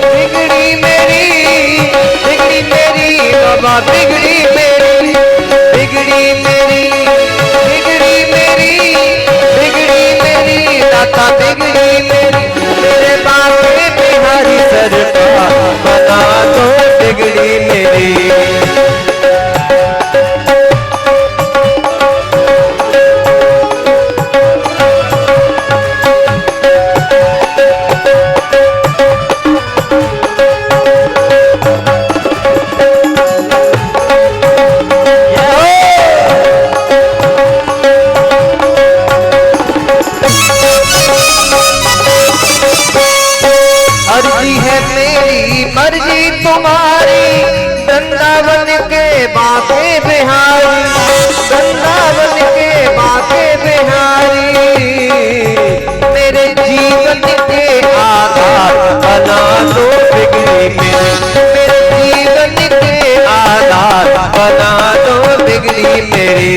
Speaker 2: बिगड़ी मेरी, बिगड़ी मेरी बाबा, बिगड़ी मेरी, बिगड़ी मेरी, बिगड़ी मेरी, बिगड़ी मेरी दाता, बिगड़ी मेरी, मेरे बाबे बिहारी सरकार बना दो, बिगड़ी मेरी। अर्जी है मेरी मर्जी तुम्हारी, वृंदावन के बाके बिहारी, वृंदावन के बाके बिहारी, मेरे जीवन के आधार बना दो, बिगड़ी मेरी, मेरे जीवन के आधार बना दो, बिगड़ी मेरी।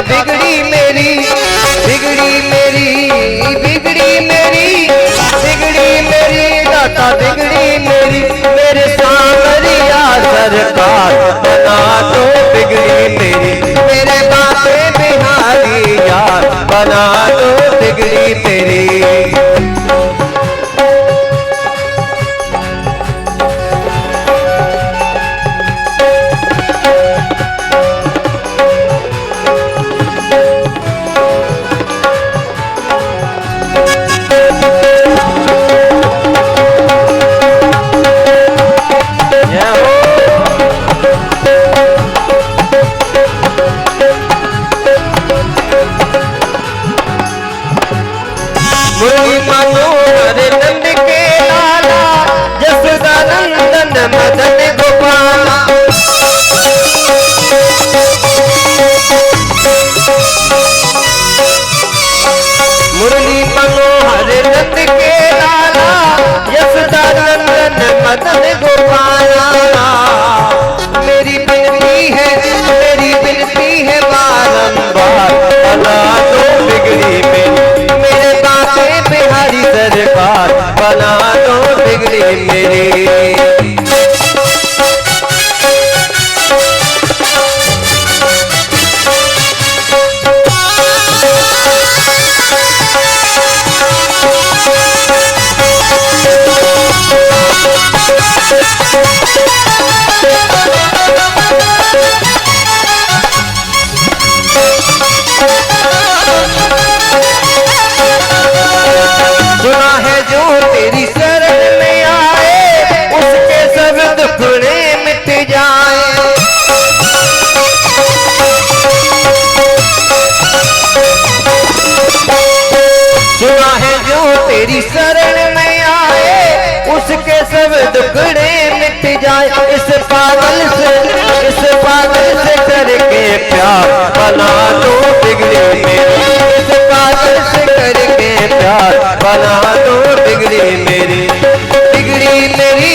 Speaker 2: बिगड़ी मेरी, बिगड़ी मेरी, बिगड़ी मेरी, बिगड़ी मेरी दाता, दाता बिगड़ी मेरी, मेरे सांवरिया सरकार बना दो बिगड़ी मेरी, मेरे बापे बिहारी यार बना दो बिगड़ी तेरी। मुरली मनोहर नंद के लाला, जसोदा नंदन मदन गोपाला। मुरली मनोहर नंद के लाला, जसोदा नंदन मदन गोपाला। मेरी बिनती है बारंबार बना दो बिगड़ी मेरी, मेरे बापे बिहारी सरकार बना दो बिगड़ी मेरी। सुना है जो तेरी शरण में आए, उसके सब दुखड़े मिट जाए। सुना है जो तेरी शरण में आए, उसके सब दुखड़े मिट जाए। इस पागल से करके प्यार बना दो बिगड़ी मेरी, इस पागल से करके प्यार बना दो बिगड़ी मेरी। बिगड़ी मेरी,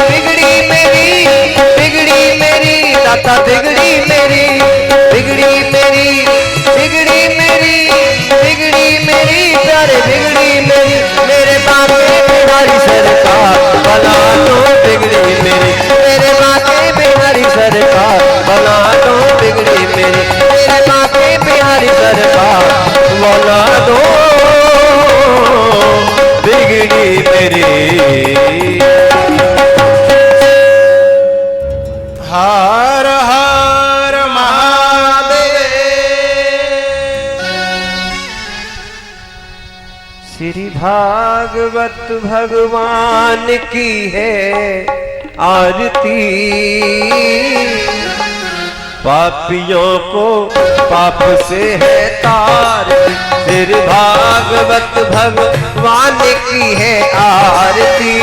Speaker 2: बिगड़ी मेरी, बिगड़ी मेरी दाता बिगड़ी मेरी, बिगड़ी मेरी, बिगड़ी मेरी, बिगड़ी मेरी प्यारे बिगड़ी मेरी, मेरे बापे बिहारी सरकार बना दो बिगड़ी मेरी, मेरे बापे बिहारी सरकार बना दो बिगड़ी मेरी, मेरे बापे बिहारी सरकार बना दो बिगड़ी मेरी।
Speaker 1: हर हर महादेव।
Speaker 2: श्री भागवत भगवान की है आरती, पापियों को पाप से है तारती। श्री भागवत भगवान की है आरती,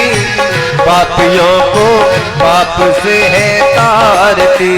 Speaker 2: पापियों को पाप से है तारती।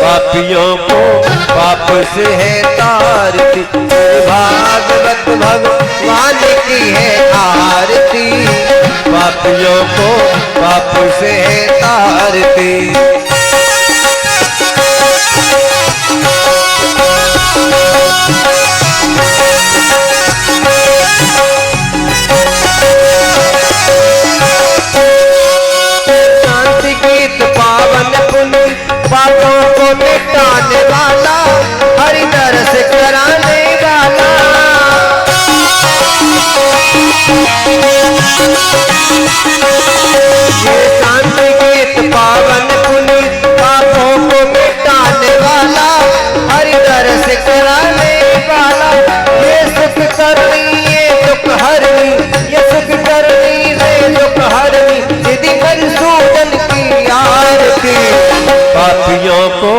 Speaker 2: पापियों को पाप से है तारती। भागवत भगवान की है आरती, पापियों को पाप से है तारती। शांति गीत पावन पुण्य पापों को मिटाने वाला, हरि दर्श कराने वाला। ये शांति गीत पावन पुण्य पापों को मिटाने वाला, हरि दर्श कराने वाला। ये सुख करनी ये दुख हरनी, ये सुख करनी ये पापियों को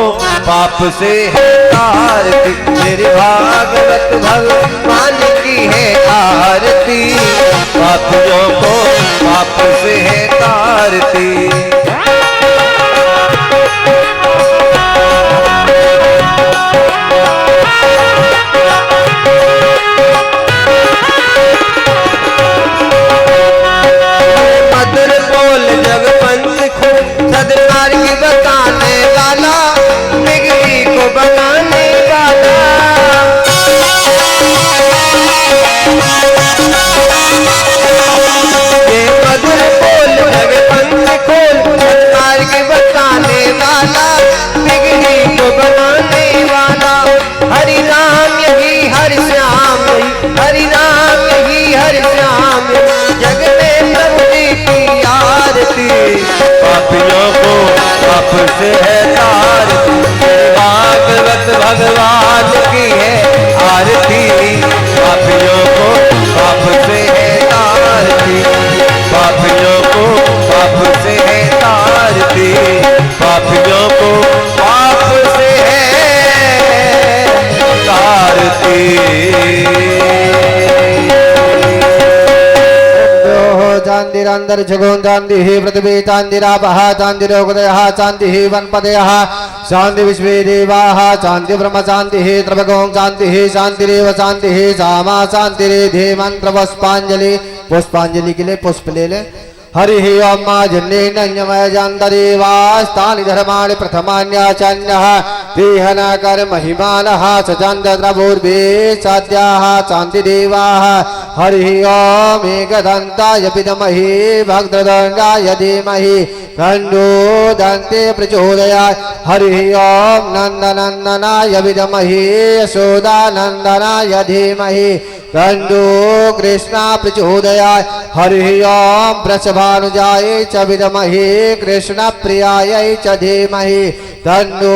Speaker 2: पाप से है तारती, मेरे भागवत भगवान की है आरती, पापियों को पाप से है तारती। मधुर बोल जग पंथ को सदमार्ग बताने वाला, बिगड़ी को बनाने वाला, ये मधुर बोल जग पंथ को सदमार्ग बताने वाला, बिगड़ी को बनाने वाला। हरि राम यही हरि श्याम यही, हरि राम यही हरि श्याम यही, जग में प्रभु जी की आरती, पापियों को पाप से है तारती, भागवत भगवान की है आरती, पापियों को पाप से है तारती, पापियों को पाप से है तारती, पापियों को पाप से है तारती। चांदिरंदर जगों चांदि ही पृथ्वी चांदिरापः चांदिरोदयः चांदि ही वनपतयः चांदि विश्वे देवाः चांदि ब्रह्म चांदि ही त्रिभगों चांदि ही शांतिरेव चांदि ही सामा शांतिरेधि मंत्र पुष्पांजलि। पुष्पांजलि के लिए पुष्प ले ले। हरि ओम जन्नेन्यमय जानदेवास्तानि धर्माणि प्रथमान्याचन्यः तेहन कर्म हिमानः च चन्द्रपूर्वे सद्याः शान्तिदेवाः। हरि ओम एकदन्ताय विद्महे भद्रदण्डाय धीमहि तन्नो दन्ते प्रचोदयात्। हरि ओम नन्दनन्दनाय विद्महे यशोदानन्दनाय धीमहि तन्नो कृष्णा प्रचोदयात्। हरि ओम वृषभानुजाय च विद्महे कृष्ण प्रियाय च धीमहि तन्नो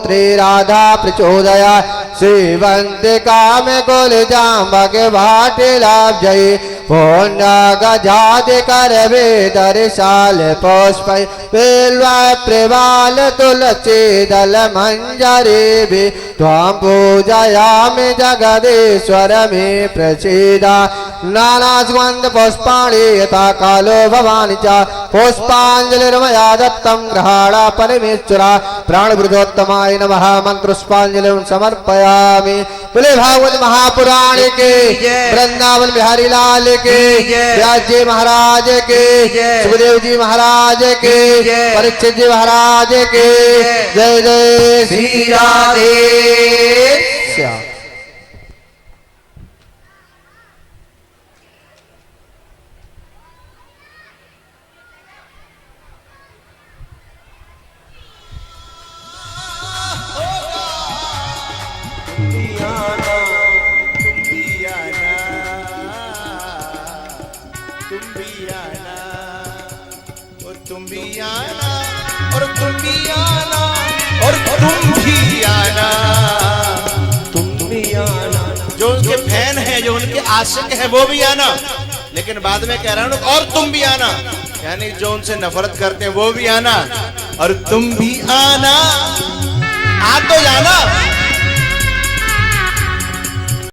Speaker 2: त्रिराधा प्रचोदयात्। सेवन्त काम कुलजाम्बक भाटिलाब्जये पुण्यगजादि करवे दर्शाल पुष्प बिल्व प्रवाल तुलसी दल मंजरी भी त्वां पूजयामि जगदीश्वर मे प्रसीदा। नाना सुगंध पुष्पाणि यथा कालो भवानि च पुष्पांजलिर्मया दत्तं गृहाणा परमेश्वरा। प्राणवृद्धोत्तमाय नमः मंत्रोष्पांजलिं समर्पयामि। बोले भागवत महापुराण के, वृंदावन बिहारी लाल के, व्यास जी महाराज के, सुखदेव जी महाराज के, परीक्षित जी महाराज के। जय जय श्री राधे श्याम।
Speaker 1: तुम भी आना और तुम भी आना और तुम भी आना,
Speaker 2: तुम भी आना।
Speaker 1: जो उनके फैन है, जो उनके आशिक है, वो भी आना। लेकिन बाद में कह रहा हूं और तुम भी आना, यानी जो उनसे नफरत करते हैं वो भी आना और तुम भी आना। आ तो जाना।